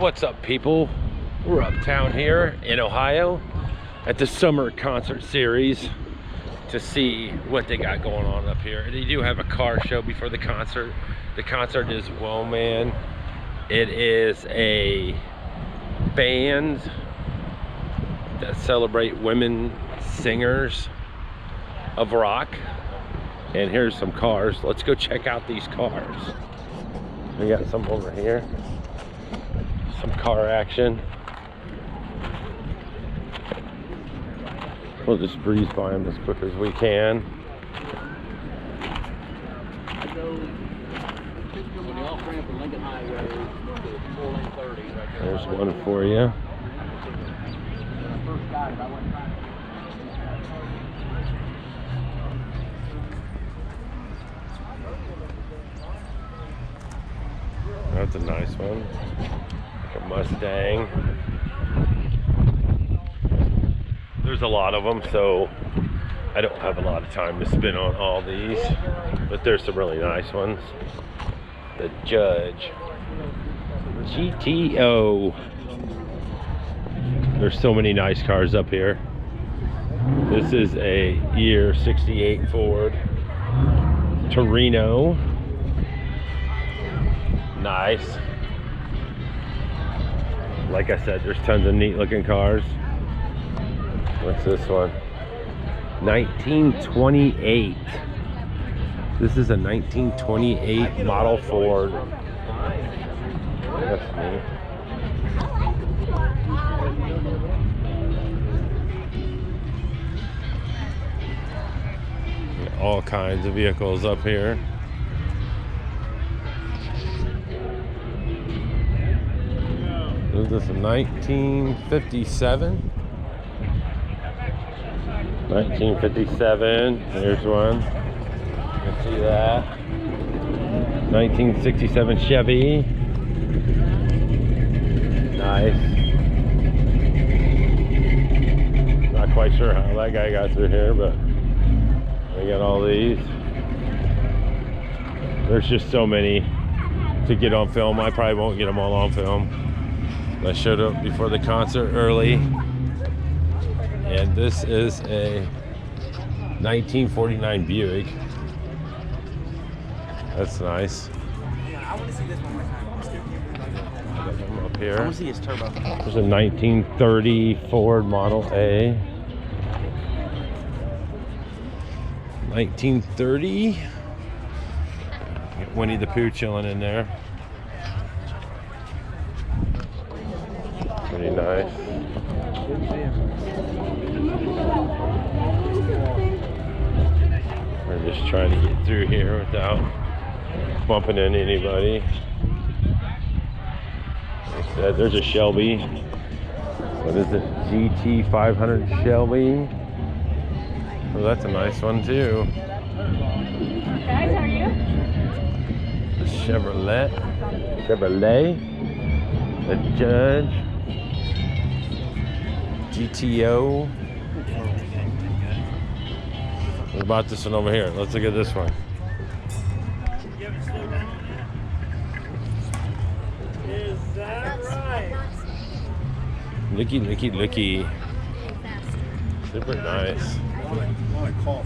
What's up, people? We're uptown here in Ohio at the summer concert series to see what they got going on up here. They do have a car show before the concert. The concert is Whoa Man. It is a band that celebrate women singers of rock. And here's some cars. Let's go check out these cars. We got some over here. Some car action. We'll just breeze by them as quick as we can. There's one for you. That's a nice one. Like a Mustang. There's a lot of them, so I don't have a lot of time to spin on all these, but there's some really nice ones. The Judge GTO. There's so many nice cars up here. This is a year 68 Ford Torino. Nice. Like I said, there's tons of neat looking cars. What's this one? 1928. This is a 1928 model Ford. That's neat. All kinds of vehicles up here. Is this a 1957? 1957, there's one. You can see that. 1967 Chevy. Nice. Not quite sure how that guy got through here, but we got all these. There's just so many to get on film. I probably won't get them all on film. I showed up before the concert early. And this is a 1949 Buick. That's nice. Yeah, I want to see this one more time. Up here. I want to see his turbo. There's a 1930 Ford Model A. 1930. Get Winnie the Pooh chilling in there. Pretty nice. We're just trying to get through here without bumping into anybody. Like I said, there's a Shelby. What is it? GT 500 Shelby. Oh, that's a nice one too. Guys, how are you? The Chevrolet. The Judge. GTO. What about this one over here? Let's look at this one. Is that right? Looky. Super nice.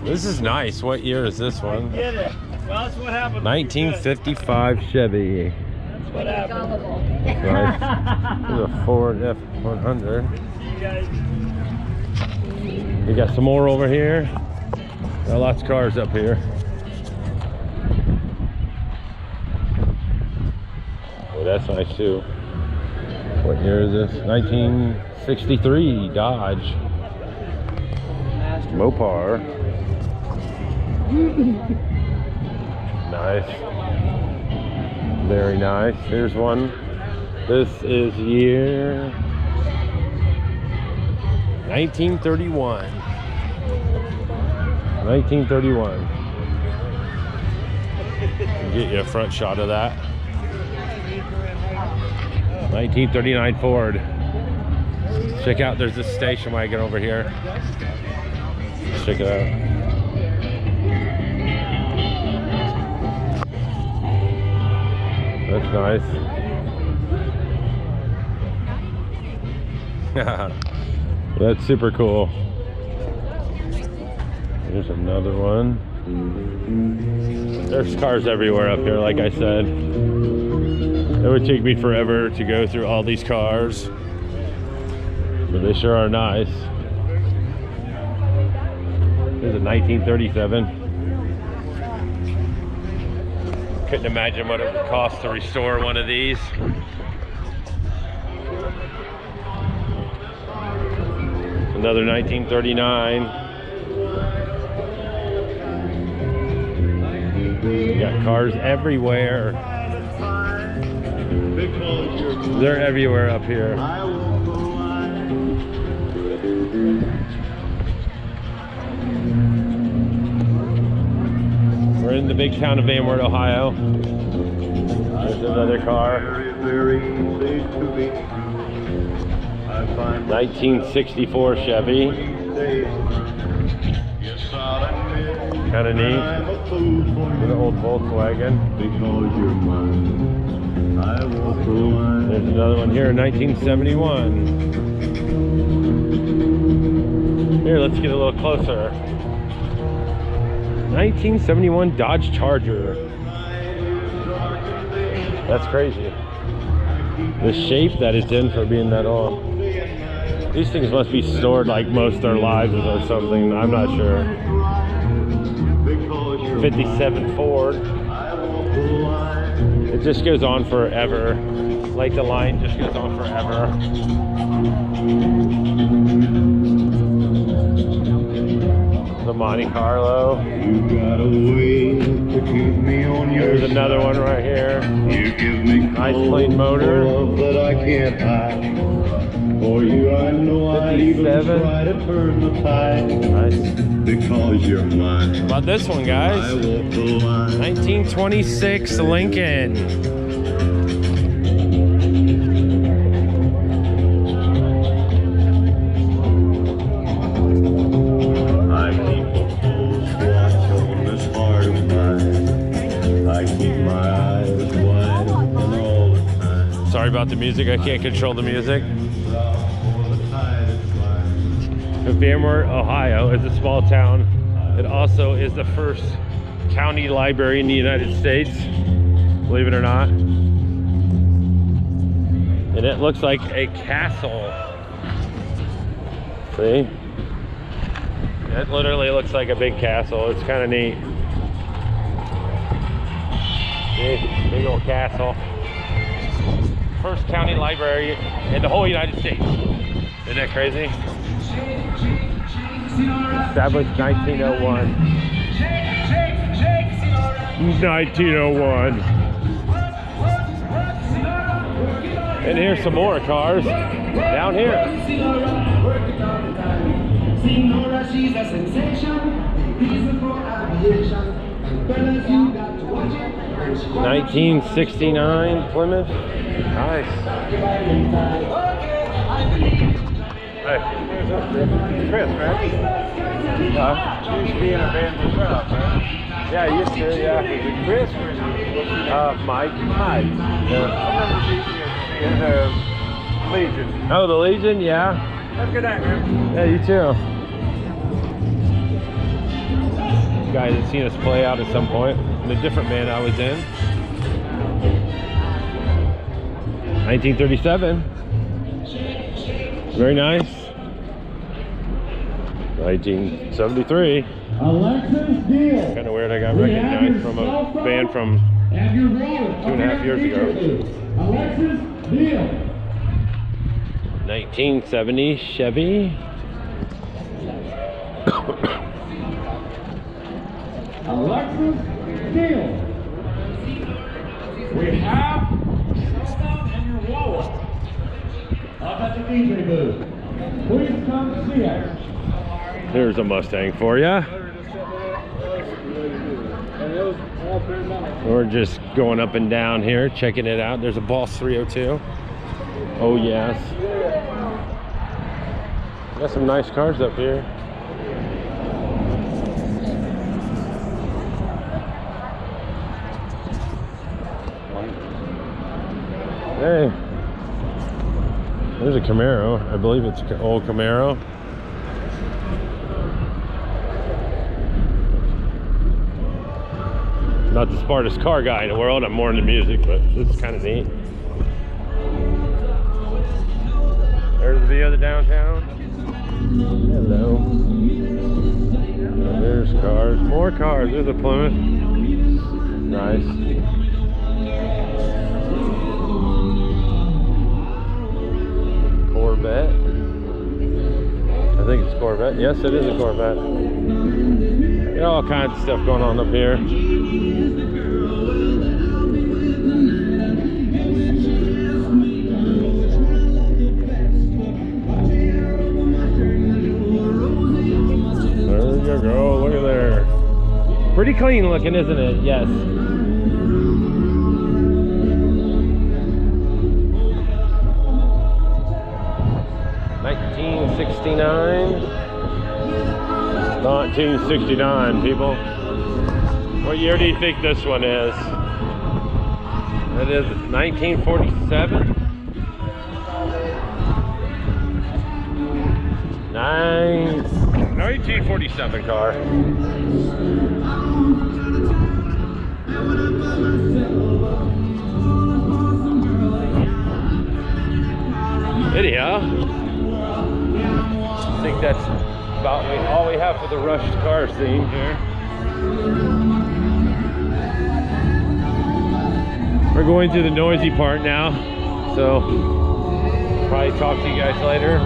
This is nice. What year is this one? Get it. Well, that's what happened. 1955 Chevy. That's what happened. Nice. There's a Ford F100. You guys. We got some more over here. Got lots of cars up here. Oh, that's nice too. What year is this? 1963 Dodge Mopar. Nice. Very nice. Here's one. This is year 1931. 1931. Get you a front shot of that. 1939 Ford. Check out, there's this station wagon over here. Check it out. That's nice. That's super cool. Here's another one. There's cars everywhere up here, like I said. It would take me forever to go through all these cars, but they sure are nice. There's a 1937. Couldn't imagine what it would cost to restore one of these. Another 1939. You got cars everywhere. They're everywhere up here. We're in the big town of Van Wert, Ohio. There's another car. 1964 Chevy. Kind of neat. With an old Volkswagen. There's another one here, 1971. Here, let's get a little closer. 1971 Dodge Charger. That's crazy. The shape that it's in for being that old. These things must be stored like most of their lives or something. I'm not sure. 57 Ford. It just goes on forever. Like the line just goes on forever. The Monte Carlo. There's another one right here. Nice clean motor. But I can't hide. For you, I know I'd even try to turn the tide. Nice. Because you're mine. How about this one, guys? I walk the line. 1926 Lincoln. I keep a close watch on this heart of mine. I keep my eyes wide open all the time. Sorry about the music. I can't control the music. Van Wert, Ohio is a small town. It also is the first county library in the United States, believe it or not. And it looks like a castle. See? It literally looks like a big castle. It's kind of neat. Big old castle. First county library in the whole United States. Isn't that crazy? Established 1901. 1901. And here's some more cars down here. 1969 Plymouth. Nice. Hey, Chris, right? You used to be in a band as well, right? Yeah, I used to, yeah. Was it Chris or was it Mike? Mike. Yeah. I remember seeing Legion. Oh, the Legion, yeah. Have a good night, man. Yeah, you too. You guys have seen us play out at some point in a different band I was in. 1937. Very nice. 1973. Alexis Deal. Kind of weird I got recognized from a band from 2.5 years ago. Alexis Deal. 1970 Chevy. Alexis Deal. We have Tristan and your wallet up at the DJ booth. Please come see us. Here's a Mustang for ya. We're just going up and down here, checking it out. There's a Boss 302. Oh yes. Got some nice cars up here. Hey. There's a Camaro. I believe it's an old Camaro. Not the smartest car guy in the world. I'm more into music, but this is kind of neat. There's the view of the downtown. Hello. There's cars. More cars. There's a Plymouth. Nice. Corvette. I think it's Corvette. Yes, it is a Corvette. Got all kinds of stuff going on up here. There you go. Look at there. Pretty clean looking, isn't it? Yes. $1969, people. What year do you think this one is? It is 1947. 1947 car. Anyhow, I think that's about all we have for the rushed car scene here. We're going to the noisy part now, so probably talk to you guys later.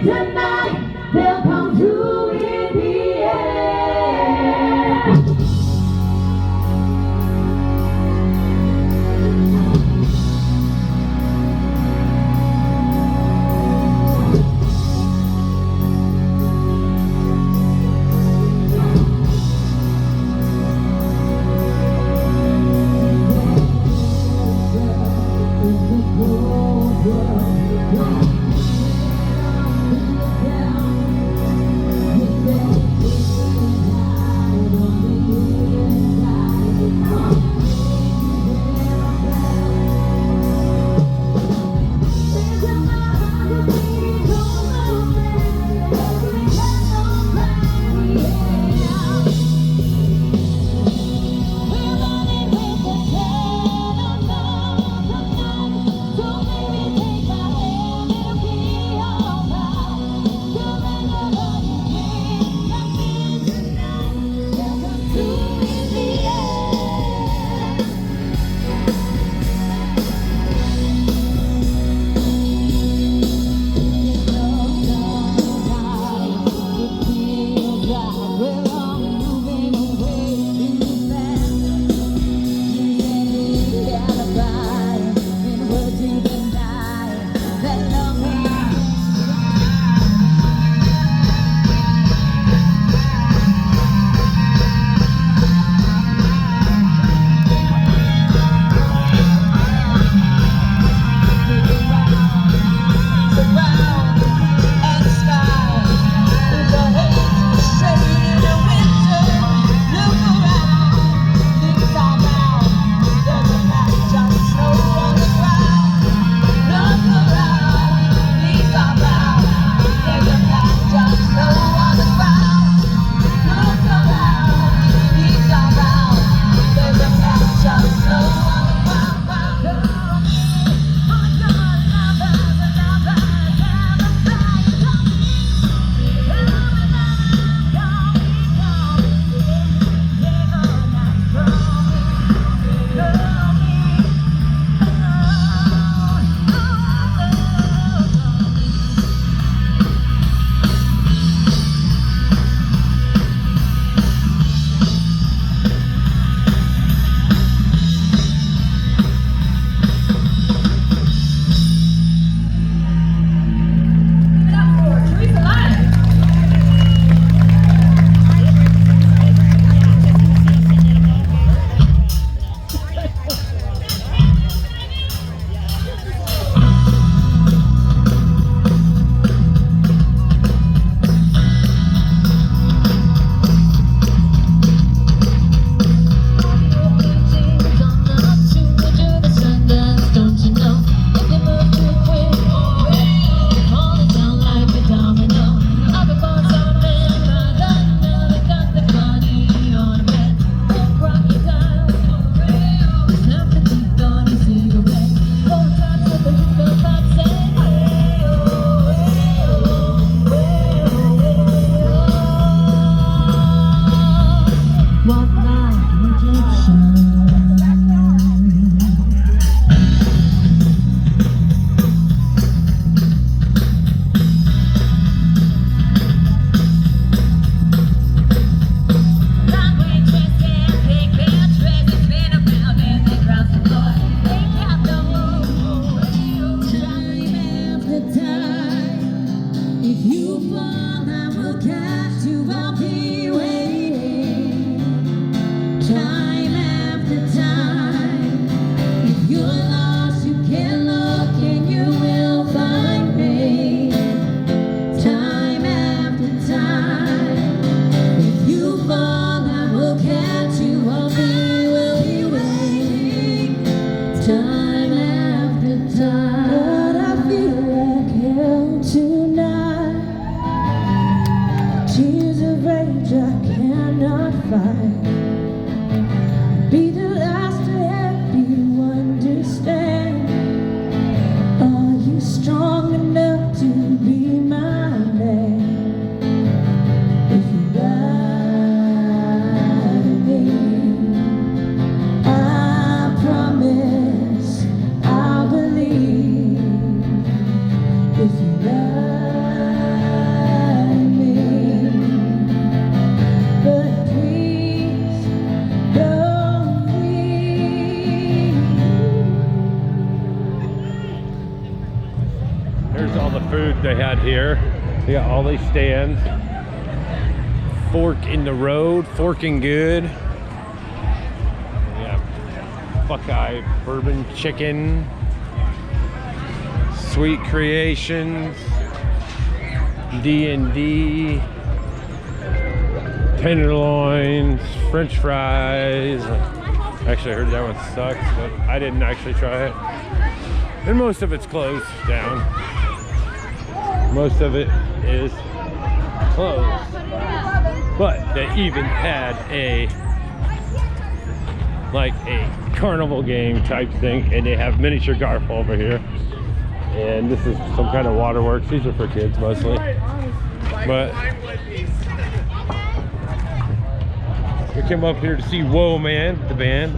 tonight, they'll come through in the air. Be the last to help you understand. Are you strong enough to be my man? If you ride me, I promise I'll believe. If you ride Here's all the food they had here. They got all these stands. Fork in the road, forking good. Yeah, Buckeye bourbon chicken, Sweet Creations, D&D, tenderloins, French fries. Actually, I heard that one sucks, but I didn't actually try it. And most of it's closed down. Most of it is closed. But they even had a carnival game type thing, and they have miniature golf over here. And this is some kind of waterworks. These are for kids mostly. But we came up here to see Whoa Man, the band.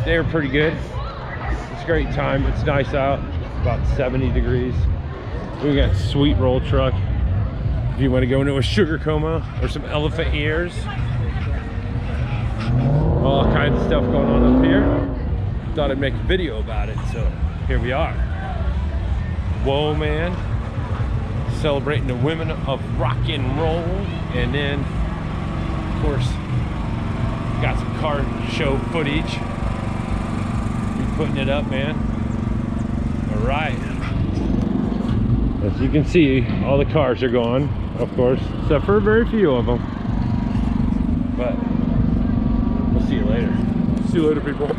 They were pretty good. It's a great time. It's nice out. It's about 70 degrees. We got sweet roll truck. If you want to go into a sugar coma or some elephant ears. All kinds of stuff going on up here. Thought I'd make a video about it, so here we are. Whoa Man, celebrating the women of rock and roll. And then, of course, got some car show footage. Be putting it up, man. All right. As you can see, all the cars are gone, of course, except for very few of them. But we'll see you later. See you later, people.